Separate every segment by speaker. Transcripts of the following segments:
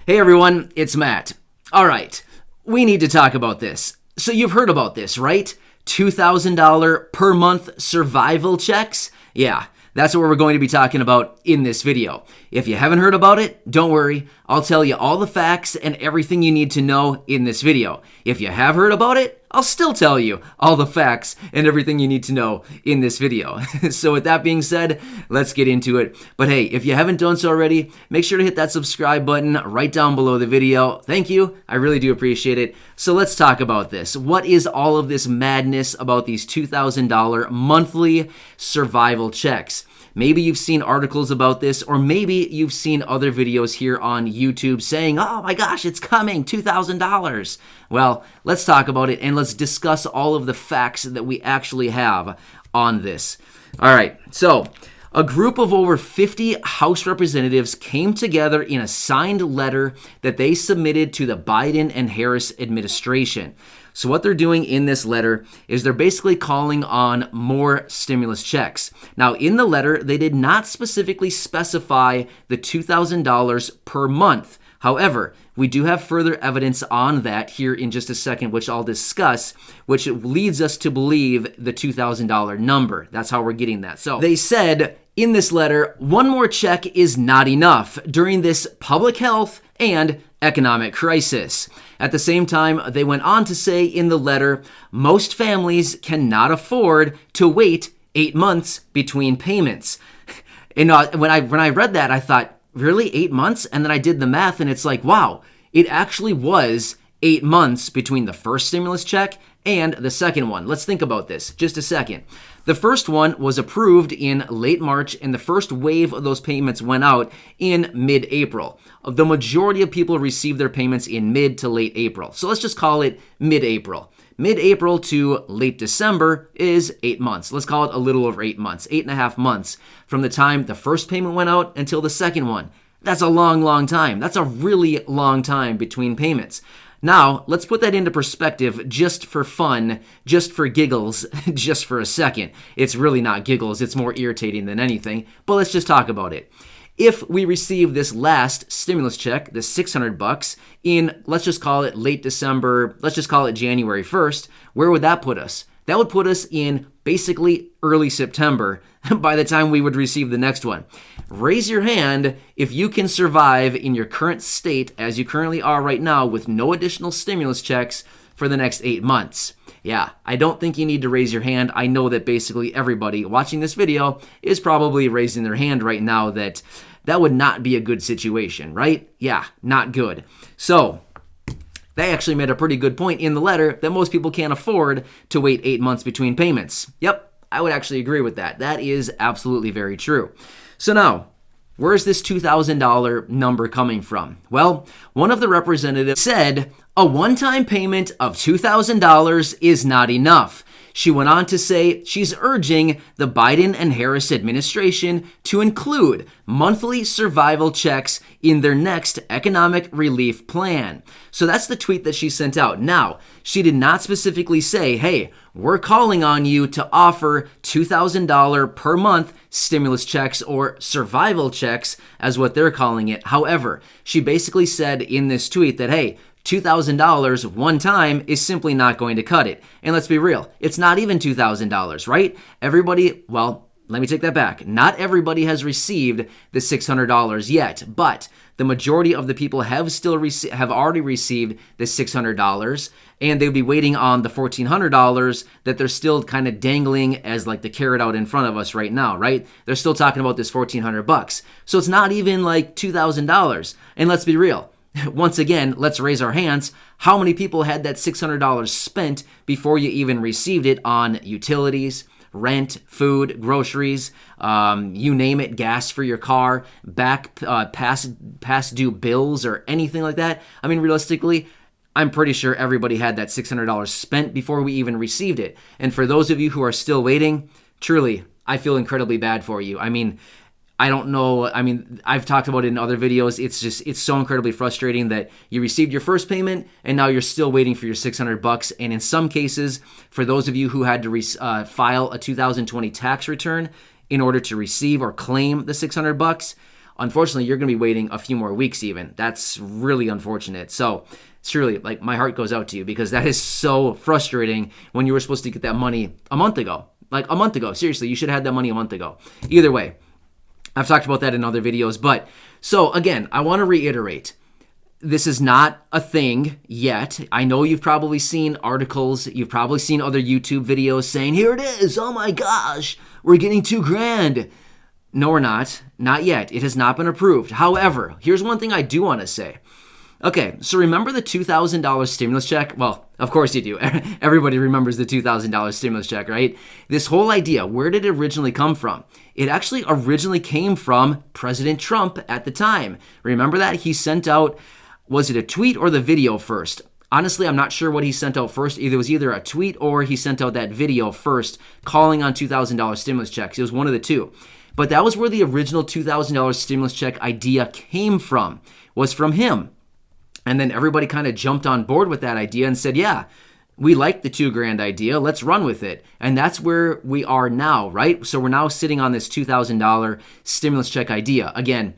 Speaker 1: Hey everyone, it's Matt. All right, we need to talk about this. So you've heard about this, right? $2,000 per month survival checks? Yeah, that's what we're going to be talking about in this video. If you haven't heard about it, don't worry. I'll tell you all the facts and everything you need to know in this video. If you have heard about it, I'll still tell you all the facts and everything you need to know in this video. So with that being said, let's get into it. But hey, if you haven't done so already, make sure to hit that subscribe button right down below the video. Thank you. I really do appreciate it. So let's talk about this. What is all of this madness about these $2,000 monthly survival checks? Maybe you've seen articles about this, or maybe you've seen other videos here on YouTube saying, oh my gosh, it's coming, $2,000. Well, let's talk about it and let's discuss all of the facts that we actually have on this. All right, so a group of over 50 House representatives came together in a signed letter that they submitted to the Biden and Harris administration. So what they're doing in this letter is they're basically calling on more stimulus checks. Now, in the letter, they did not specifically specify the $2,000 per month. However, we do have further evidence on that here in just a second, which I'll discuss, which leads us to believe the $2,000 number. That's how we're getting that. So they said in this letter, one more check is not enough during this public health and economic crisis. At the same time, they went on to say in the letter, most families cannot afford to wait 8 months between payments. And when I read that, I thought, really, 8 months? And then I did the math and it's like, wow, it actually was 8 months between the first stimulus check and the second one. Let's think about this just a second. The first one was approved in late March, and the first wave of those payments went out in mid-April. The majority of people received their payments in mid to late April. So let's just call it mid-April. Mid-April to late December is 8 months. Let's call it a little over 8 months, 8.5 months from the time the first payment went out until the second one. That's a long, long time. That's a really long time between payments. Now, let's put that into perspective just for fun, just for giggles, just for a second. It's really not giggles. It's more irritating than anything, but let's just talk about it. If we receive this last stimulus check, the $600 in, let's just call it late December, let's just call it January 1st, where would that put us? That would put us in basically early September by the time we would receive the next one. Raise your hand if you can survive in your current state as you currently are right now with no additional stimulus checks for the next 8 months. Yeah, I don't think you need to raise your hand. I know that basically everybody watching this video is probably raising their hand right now that would not be a good situation, right? Yeah, not good. So they actually made a pretty good point in the letter that most people can't afford to wait 8 months between payments. Yep, I would actually agree with that. That is absolutely very true. So now, where's this $2,000 number coming from? Well, one of the representatives said a one-time payment of $2,000 is not enough. She went on to say she's urging the Biden and Harris administration to include monthly survival checks in their next economic relief plan. So that's the tweet that she sent out. Now, she did not specifically say, hey, we're calling on you to offer $2,000 per month stimulus checks or survival checks as what they're calling it. However, she basically said in this tweet that, hey, $2,000 one time is simply not going to cut it. And let's be real, it's not even $2,000, right? Everybody, well, let me take that back. Not everybody has received the $600 yet, but the majority of the people have already received the $600, and they'll be waiting on the $1,400 that they're still kind of dangling as like the carrot out in front of us right now, right? They're still talking about this $1,400. So it's not even like $2,000. And let's be real. Once again, let's raise our hands. How many people had that $600 spent before you even received it on utilities, rent, food, groceries, you name it, gas for your car, past due bills or anything like that? I mean, realistically, I'm pretty sure everybody had that $600 spent before we even received it. And for those of you who are still waiting, truly, I feel incredibly bad for you. I mean, I don't know. I mean, I've talked about it in other videos. It's so incredibly frustrating that you received your first payment and now you're still waiting for your $600. And in some cases, for those of you who had to file a 2020 tax return in order to receive or claim the $600, unfortunately, you're going to be waiting a few more weeks even. That's really unfortunate. So truly, like, my heart goes out to you because that is so frustrating when you were supposed to get that money a month ago. Like a month ago. Seriously, you should have had that money a month ago. Either way, I've talked about that in other videos. But so again, I want to reiterate, this is not a thing yet. I know you've probably seen articles. You've probably seen other YouTube videos saying, here it is. Oh my gosh, we're getting $2,000. No, we're not. Not yet. It has not been approved. However, here's one thing I do want to say. Okay, so remember the $2,000 stimulus check? Well, of course you do. Everybody remembers the $2,000 stimulus check, right? This whole idea, where did it originally come from? It actually originally came from President Trump at the time. Remember that? He sent out, was it a tweet or the video first? Honestly, I'm not sure what he sent out first. It was either a tweet or he sent out that video first calling on $2,000 stimulus checks. It was one of the two. But that was where the original $2,000 stimulus check idea came from, was from him. And then everybody kind of jumped on board with that idea and said, yeah, we like the $2,000 idea. Let's run with it. And that's where we are now, right? So we're now sitting on this $2,000 stimulus check idea. Again,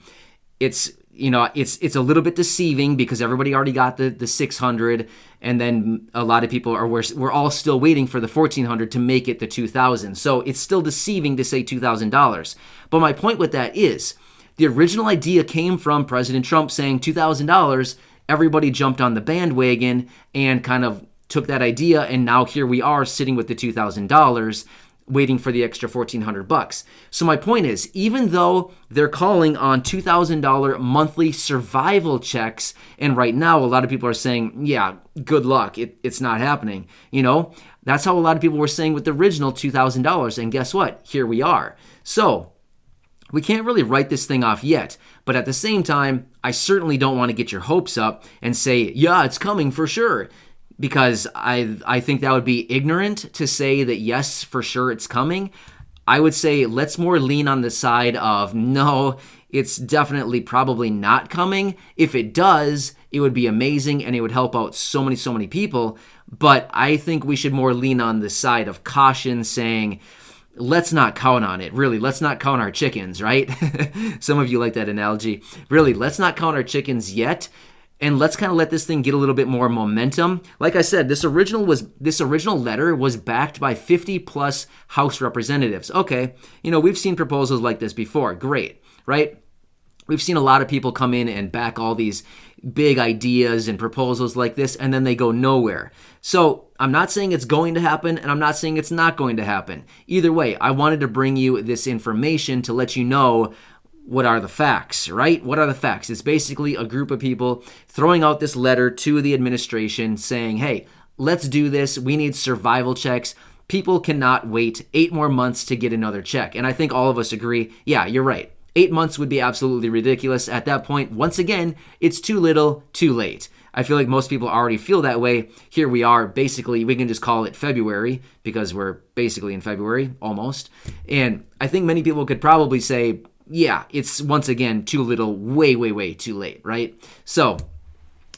Speaker 1: it's a little bit deceiving because everybody already got the $600, and then a lot of people we're all still waiting for the $1,400 to make it the $2,000. So it's still deceiving to say $2,000. But my point with that is the original idea came from President Trump saying $2,000. Everybody jumped on the bandwagon and kind of took that idea, and now here we are sitting with the $2,000 waiting for the extra $1,400. So my point is, even though they're calling on $2,000 monthly survival checks, and right now a lot of people are saying, yeah, good luck, it's not happening. That's how a lot of people were saying with the original $2,000, and guess what? Here we are. So we can't really write this thing off yet, but at the same time, I certainly don't want to get your hopes up and say, yeah, it's coming for sure, because I think that would be ignorant to say that, yes, for sure it's coming. I would say let's more lean on the side of, no, it's definitely probably not coming. If it does, it would be amazing and it would help out so many people. But I think we should more lean on the side of caution, saying, let's not count on it. Really, let's not count our chickens, right? Some of you like that analogy. Really, let's not count our chickens yet. And let's kind of let this thing get a little bit more momentum. Like I said, this original letter was backed by 50 plus House representatives. Okay, we've seen proposals like this before. Great, right? We've seen a lot of people come in and back all these big ideas and proposals like this, and then they go nowhere. So I'm not saying it's going to happen, and I'm not saying it's not going to happen. Either way, I wanted to bring you this information to let you know what are the facts, right? What are the facts? It's basically a group of people throwing out this letter to the administration saying, hey, let's do this. We need survival checks. People cannot wait 8 more months to get another check. And I think all of us agree, yeah, you're right. 8 months would be absolutely ridiculous. At that point, once again, it's too little, too late. I feel like most people already feel that way. Here we are. Basically, we can just call it February because we're basically in February, almost. And I think many people could probably say, yeah, it's once again too little, way too late, right? So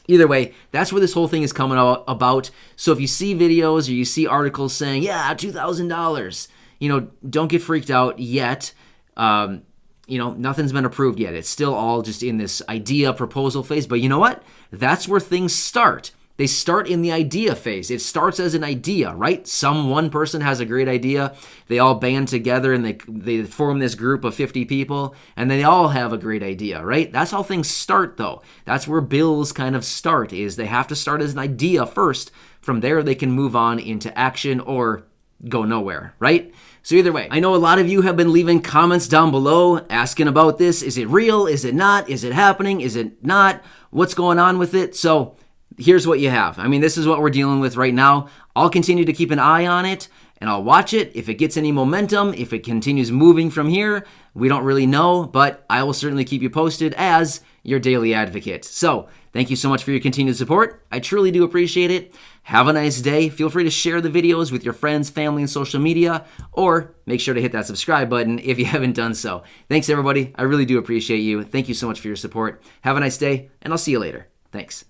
Speaker 1: either way, that's where this whole thing is coming about. So if you see videos or you see articles saying, yeah, $2,000, don't get freaked out yet. Nothing's been approved yet. It's still all just in this idea proposal phase. But you know what? That's where things start. They start in the idea phase. It starts as an idea, right? One person has a great idea. They all band together and they form this group of 50 people, and they all have a great idea, right? That's how things start, though. That's where bills kind of start, is they have to start as an idea first. From there, they can move on into action or go nowhere, right? So either way, I know a lot of you have been leaving comments down below asking about this. Is it real? Is it not? Is it happening? Is it not? What's going on with it? So here's what you have. I mean, this is what we're dealing with right now. I'll continue to keep an eye on it, and I'll watch it. If it gets any momentum, if it continues moving from here, we don't really know, but I will certainly keep you posted as your daily advocate. So thank you so much for your continued support. I truly do appreciate it. Have a nice day. Feel free to share the videos with your friends, family, and social media, or make sure to hit that subscribe button if you haven't done so. Thanks, everybody. I really do appreciate you. Thank you so much for your support. Have a nice day, and I'll see you later. Thanks.